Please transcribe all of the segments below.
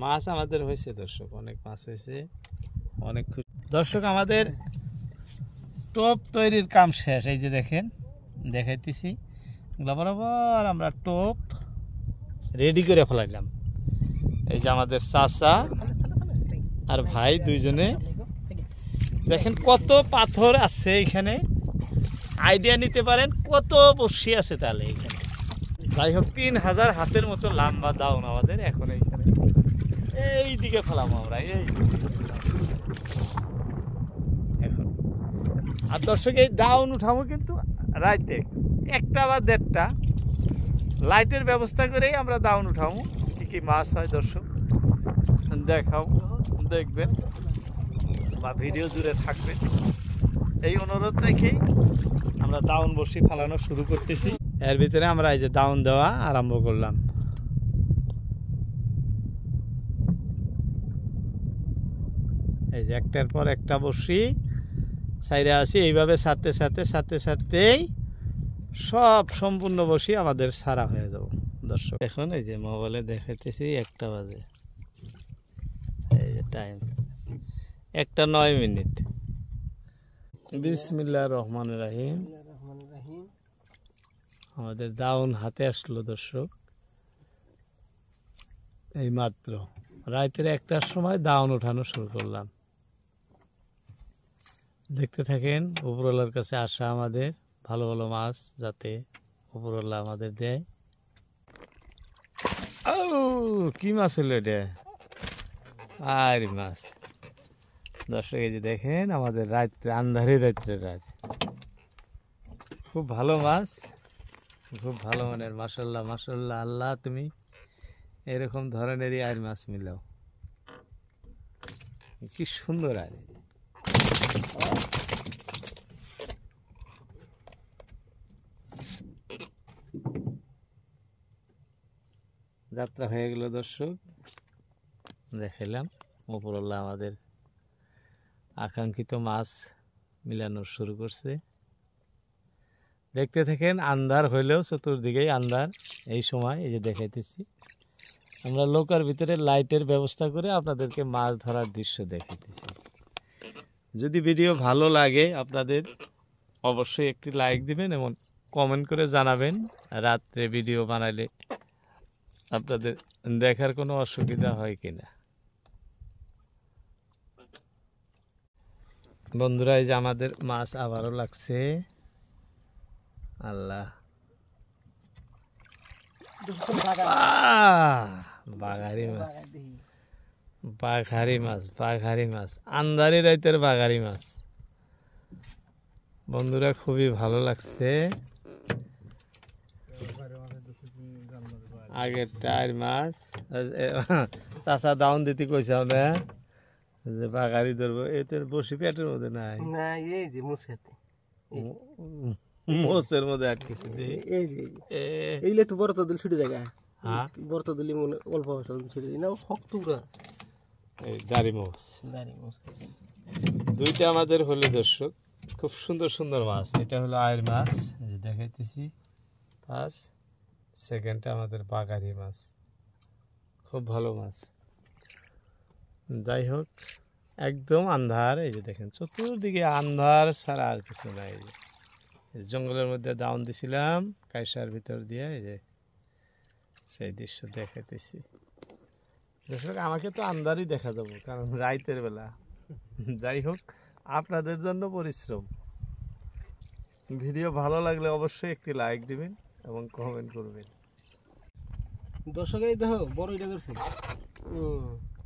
মাছ আমাদের হয়েছে দর্শক, অনেক মাছ হয়েছে, অনেক খুশি দর্শক। আমাদের টোপ তৈরির কাম শেষ। এই যে দেখেন, দেখাইতেছি বরাবর আমরা টোপ রেডি করে ফেলাইলাম। এই যে আমাদের চাচা আর ভাই দুইজনে, দেখেন কত পাথর আছে এখানে, আইডিয়া নিতে পারেন কত বসি আছে তাহলে এখানে। যাই হোক 3000 হাতের মতো লম্বা দাউন আমাদের এখন এইখানে, এই দিকে ফেলাম আমরা এই এখন। আর দর্শক এই দাউন উঠাবো কিন্তু রাইতে 1টা বা 1.5টা, লাইটের ব্যবস্থা করেই আমরা দাউন উঠাবো। কি কি মাছ হয় দর্শক দেখাবো, দেখবেন বা ভিডিও জুড়ে থাকবেন, এই অনুরোধ রেখেই আমরা দাউন বসি ফালানো শুরু করতেছি। এর ভিতরে আমরা এই যে দাউন দেওয়া আরম্ভ করলাম। এই যে একটার পর একটা বসি সাইডে আসি, এইভাবে সারতে সারতে সারতে সারতেই সব সম্পূর্ণ বসি আমাদের সারা হয়ে যাবো দর্শক। এখন এই যে মোবাইলে দেখাইতেছি 1টা বাজে, এই যে টাইম 1:09। বিসমিল্লাহির রহমানির রহিম। আমাদের দাউন হাতে আসলো দর্শক এই মাত্র, রাতের 1টার সময় দাউন উঠানো শুরু করলাম। দেখতে থাকেন, উপরওয়ালার কাছে আসা আমাদের ভালো ভালো মাছ যাতে উপরওয়ালা আমাদের দেয়। ও কি মাছ হলো এটা, আর মাছ দর্শক। এই যে দেখেন আমাদের রাত্রে আন্ধারে রাত্রে রাত, খুব ভালো মাছ, খুব ভালো মানের। মাশাআল্লাহ মাশাআল্লাহ, আল্লাহ তুমি এরকম ধরনেরই আর মাছ মিলাও, কি সুন্দর। আর যাত্রা হয়ে গেল দর্শক, দেখাইলাম উপরওয়ালা আমাদের আকাঙ্ক্ষিত মাছ মিলানো শুরু করছে। দেখতে থাকেন, আন্ধার হইলেও চতুর্দিকেই আন্ধার। এই সময় এই যে দেখাইতেছি আমরা নৌকার ভিতরে লাইটের ব্যবস্থা করে আপনাদেরকে মাছ ধরার দৃশ্য দেখাইতেছি। যদি ভিডিও ভালো লাগে আপনাদের অবশ্যই একটি লাইক দিবেন এবং কমেন্ট করে জানাবেন রাত্রে ভিডিও বানাইলে আপনাদের দেখার কোনো অসুবিধা হয় কিনা। বন্ধুরা এই যে আমাদের মাছ আবারও লাগছে, আল্লাহ বাঘারি মাছ, বাঘারি মাছ, বাঘারি মাছ, আন্ধারি রাইতের বাঘারি মাছ। বন্ধুরা খুবই ভালো লাগছে। আগের টাইর মাছ চাচা দাউন দিতে কইছে না যে বাঘারি ধরবো, এতে বসি পেটের মধ্যে নাই, মোষের মধ্যে আটকেছে। এইলে তো বড় তো দিল ছুটে জায়গা, বড় তো দিলি মনে অল্প ছুটে দিই না, শক্ত পুরা এই দাড়ি মোষ। দুইটা আমাদের হলো দর্শক, খুব সুন্দর সুন্দর মাছ। এটা হলো আয়ের মাছ, এই যে দেখাইতেছি ফার্স্ট, সেকেন্ডটা আমাদের বাঘারি মাছ, খুব ভালো মাছ। যাই হোক একদম আন্ধার, এই যে দেখেন চতুর্দিকে আন্ধার ছাড়া আর কিছু নাই। এই যে জঙ্গলের মধ্যে দাউন দিছিলাম কাইসার ভিতর দিয়ে, এই যে সেই দৃশ্য দেখাইতেছি দর্শক। আমাকে তো আন্ধারই দেখা যাবো কারণ রাইতের বেলা। যাই হোক আপনাদের জন্য পরিশ্রম। ভিডিও ভালো লাগলে অবশ্যই একটি লাইক দিবেন এবং কমেন্ট করবেন। দর্শক এই দেখো বড় এটা ধরছে,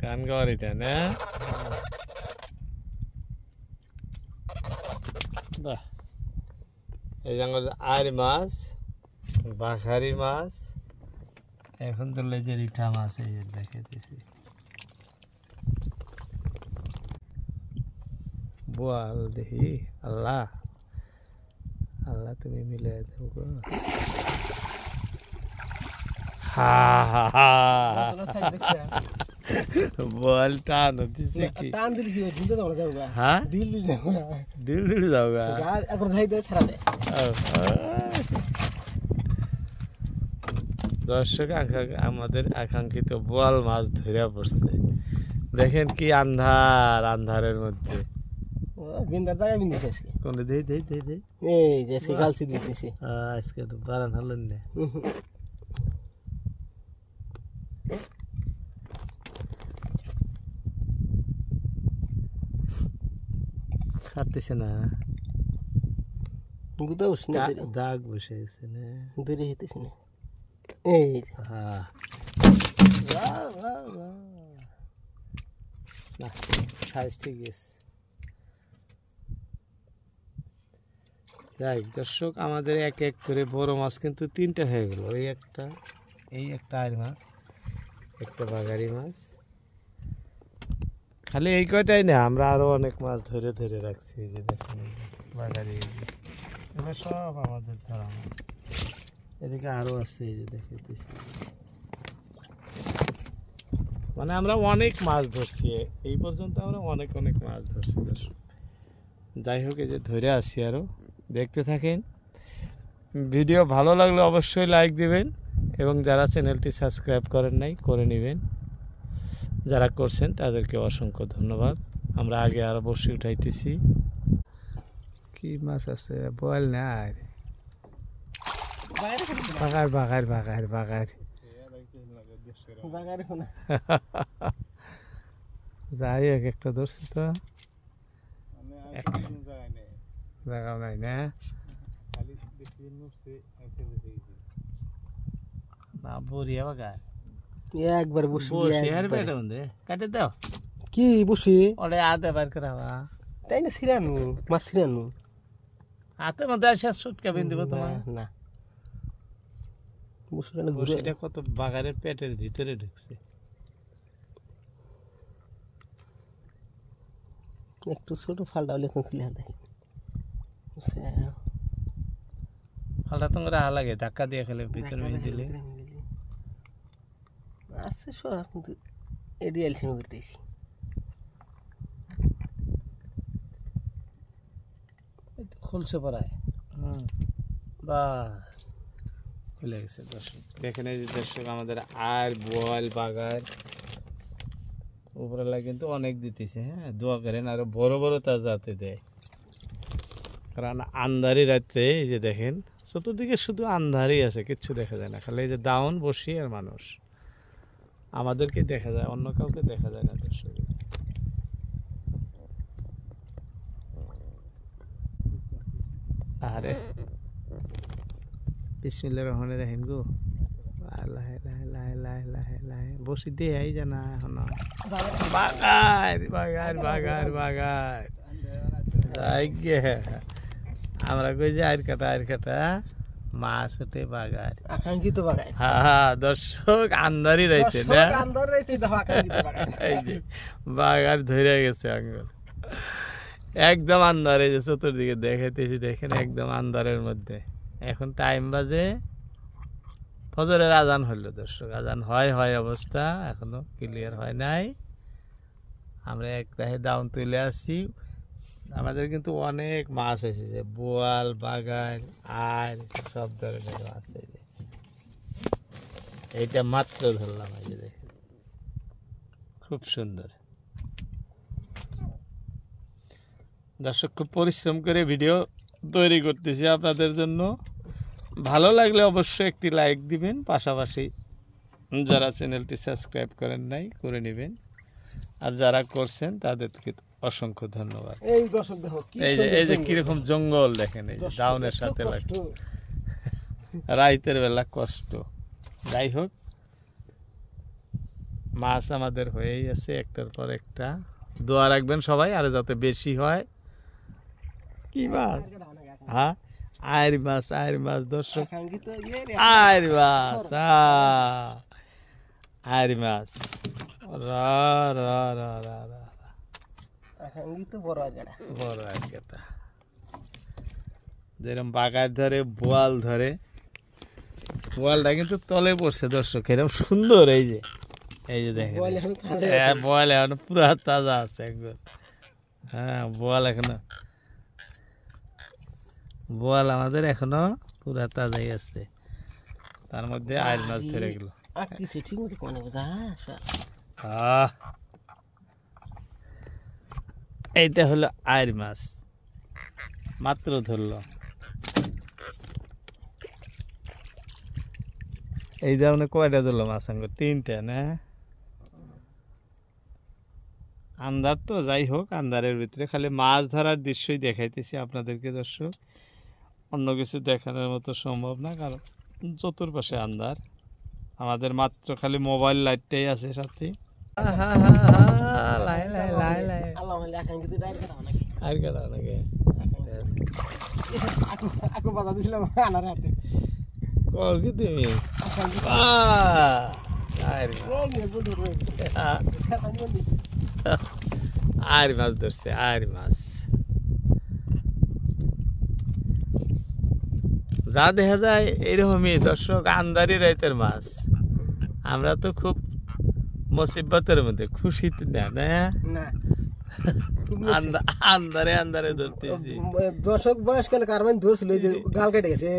কান গাওয়ার এটা না, বাহ। এই যে আর মাছ, বাঘারি মাছ, এখন তো লেজের ইঠা মাছ এই যে দেখাইতেছি, বোয়াল দেখি। আল্লাহ আল্লাহ তুমি মিলে দেবো গো। হা হা হা বল টান দিছে কি, টান দিলি কি ঢিলতে দাও যাওগা, হ্যাঁ ঢিল যাওগা, ঢিল যাওগা, এখন যাই দে ছাড়া দে। দর্শক আমাদের আকাঙ্ক্ষিত বোয়াল মাছ ধরে পড়ছে। দেখেন কি আন্ধার, আন্ধারের মধ্যে বিন্দার জায়গায় বিন্দিছে আজকে। কোন দেই দেই দেই দেই এই যে সে গালছি দিতেছে আজকে বারান হলেন না। খাটতেছে না, গুদা বসে না দাগ বসে গেছে না, দূরে হইতেছে না। এই হ্যাঁ না সাইজ ঠিক আছে। যাই দর্শক, আমাদের এক এক করে বড় মাছ কিন্তু 3টা হয়ে গেল। এই একটা আইর মাছ, একটা বাগারি মাছ। খালি এই কয়টাই না, আমরা আরো অনেক মাছ ধরে ধরে রাখছি। এই যে দেখেন বাগারি, এগুলো সব আমাদের ধরা মাছ। এদিকে আরো আছে, এই যে দেখেছি। মানে আমরা অনেক মাছ ধরছি এই পর্যন্ত, আমরা অনেক অনেক মাছ ধরছি দর্শক। যাই হোক, এই যে ধরে আসছি, আরো দেখতে থাকেন। ভিডিও ভালো লাগলে অবশ্যই লাইক দিবেন, এবং যারা চ্যানেলটি সাবস্ক্রাইব করেন নাই করে নেবেন। যারা করছেন তাদেরকে অসংখ্য ধন্যবাদ। আমরা আগে আরো বসে উঠাইতেছি। কি মাছ আছে? বল না, বাগার বাগার বাগার বাগার যাই হোক, একটা ধরছি তো, জায়গা নাই না, বড়িয়া বাগার একবার বসে কাটে দাও কি বসে ওরে আদে বার করাবা, তাই না? ছিড়ানো মাছ ছিড়ানো হাতে মধ্যে আসে সুটকা বিন দিব তোমার না। বসিটা কত বাগারের পেটের ভিতরে ঢুকছে। একটু ছোট ফালটা হলে খুলে দেয়, ফালটা তোমার আহা লাগে, ধাক্কা দিয়ে খেলে ভিতরে দিলে আসছে সব। কিন্তু এডি এলসিম করতেছি, খুলছে পড়ায়, বাস খুলে গেছে। দর্শক দেখেন, এই যে দর্শক আমাদের আর বোয়াল বাগার উপরে লাগে কিন্তু অনেক দিতেছে। হ্যাঁ, দোয়া করেন আরো বড় বড় তার যাতে দেয়, কারণ আন্ধারি রাত্রে এই যে দেখেন চতুর্দিকে শুধু আন্ধারই আছে, কিচ্ছু দেখা যায় না। খালি এই যে দাউন বসি আর মানুষ, আমাদেরকে দেখা যায়, অন্য কাউকে দেখা যায় না। দর্শক আরে বিসমিল্লাহির রহমানির রহিম গো, বসি দিয়ে আই জানা এখন বাগার বাগার বাগার বাগার আমরা কই যে আয়ের কাটা মাছ ওঠে বাগার, আকাঙ্ক্ষিত বাগান। হ্যাঁ দর্শক, আন্দারি রাইতে না, এই যে বাগার ধরে গেছে আঙ্গুল, একদম আন্দারে, যে চতুর্দিকে দেখাইতেছি দেখেন, একদম আন্দারের মধ্যে। এখন টাইম বাজে ফজরের আজান হইল দর্শক, আজান হয় অবস্থা, এখনো ক্লিয়ার হয় নাই। আমরা এক রাহে ডাউন তুলে আসছি। আমাদের কিন্তু অনেক মাছ এসেছে, বোয়াল বাগার আর সব ধরনের মাছ। এইটা মাত্র ধরলাম, এই যে দেখেন খুব সুন্দর। দর্শক খুব পরিশ্রম করে ভিডিও তৈরি করতেছি আপনাদের জন্য। ভালো লাগলে অবশ্যই একটি লাইক দিবেন, পাশাপাশি যারা চ্যানেলটি সাবস্ক্রাইব করেন নাই করে নেবেন, আর যারা করছেন তাদেরকে অসংখ্য ধন্যবাদ। এই যে কিরকম জঙ্গল দেখেন, এই যে ডাউনের সাথে রাইতের বেলা কষ্ট। যাই হোক, মাছ আমাদের হয়েই আছে একটার পর একটা। দোয়া রাখবেন সবাই, আর যাতে বেশি হয়। কি মাছ? হ্যাঁ, আয়ের মাছ দর্শক, আয়ের মাছ, আয়ের মাছ, বড় একটা যেরকম বাগার ধরে, বোয়াল ধরে। বোয়ালটা কিন্তু তলে পড়ছে দর্শক, এরকম সুন্দর। এই যে দেখেন, বোয়াল এখনো পুরা তাজা আছে একবার। হ্যাঁ, বোয়াল আমাদের এখনো পুরা তাজাই আছে। তার মধ্যে আইর মাছ ধরে গেল। আর কিছু ঠিক মতো কোনে বুঝা। এইটা হলো আইর মাছ, মাত্র ধরলো। এই যেমন কয়টা ধরলো মাছ আঙ্গুর? 3টা না? আন্ধার তো, যাই হোক, আন্ধারের ভিতরে খালি মাছ ধরার দৃশ্যই দেখাইতেছি আপনাদেরকে দর্শক, অন্য কিছু দেখানোর মতো সম্ভব না, কারণ চতুর্পাশে আন্ধার। আমাদের মাত্র খালি মোবাইল লাইটটাই আছে সাথে। আর কাটা নাকি আকু বাজা দিছিলাম আনার হাতে। কল কি তুমি? আর মাছ ধরছে, আর মাছ যা দেখা যায় এরকমই দর্শক, আন্দারি রাইতের মাছ। আমরা তো খুব মুসিবতের মধ্যে, খুশিতে না আন্দারে আন্দারে ধরতেছি। দর্শক বয়সকালে কারণ ধরছিল, এই যে গাল কেটে গেছে,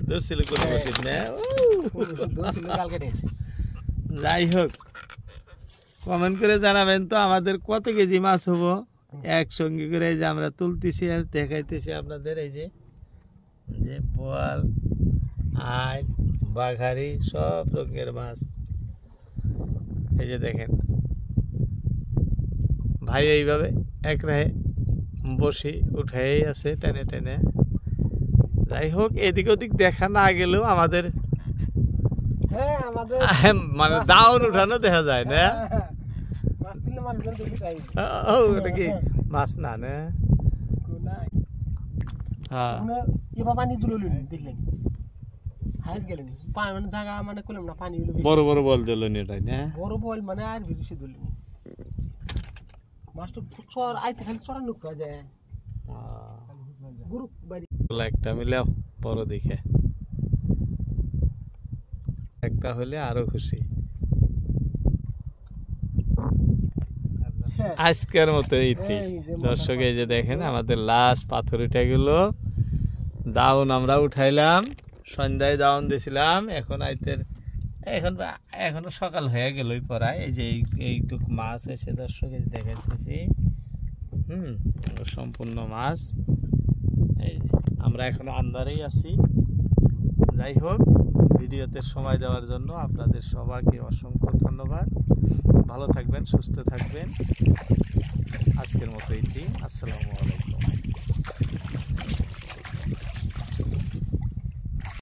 ধরছিল কোনো মুসিব না, ধরছিল গাল কেটে গেছে। যাই হোক, কমেন্ট করে জানাবেন তো আমাদের কত কেজি মাছ হবো একসঙ্গে করে। এই যে আমরা তুলতেছি আর দেখাইতেছি আপনাদের, এই যে বোয়াল, আইল, বাঘারি, সব রকমের মাছ। এই যে দেখেন ভাই এইভাবে এক রাহে বসি উঠাই আছে টেনে টেনে। যাই হোক, এদিক ওদিক দেখা না গেলেও আমাদের মানে দাউন উঠানো দেখা যায় না। ওটা কি মাছ না? না বড় বড় বল দিল এটাই না, বড় বল মানে আর বেশি দিল মাছটা চর আইতে খালি চড়ানো খাওয়া যায়। গ্রুপ বাড়ি একটা মিলাও বড় দেখে, একটা হলে আরো খুশি। আজকের মতো এইটি দর্শক। এই যে দেখেন আমাদের লাস্ট পাথর উঠে গেল, দাউন আমরা উঠাইলাম, সন্ধ্যায় দাউন দিয়েছিলাম। এখন আইতের এখনো সকাল হয়ে গেল পড়ায়। এই যে এইটুক মাছ হয়েছে দর্শক, এই দেখাইতেছি। সম্পূর্ণ মাছ। এই আমরা এখনো আন্ধারেই আছি। যাই হোক, ভিডিওতে সময় দেওয়ার জন্য আপনাদের সবাইকে অসংখ্য ধন্যবাদ। ভালো থাকবেন, সুস্থ থাকবেন। আজকের মতো এইটি। আসসালামু আলাইকুম।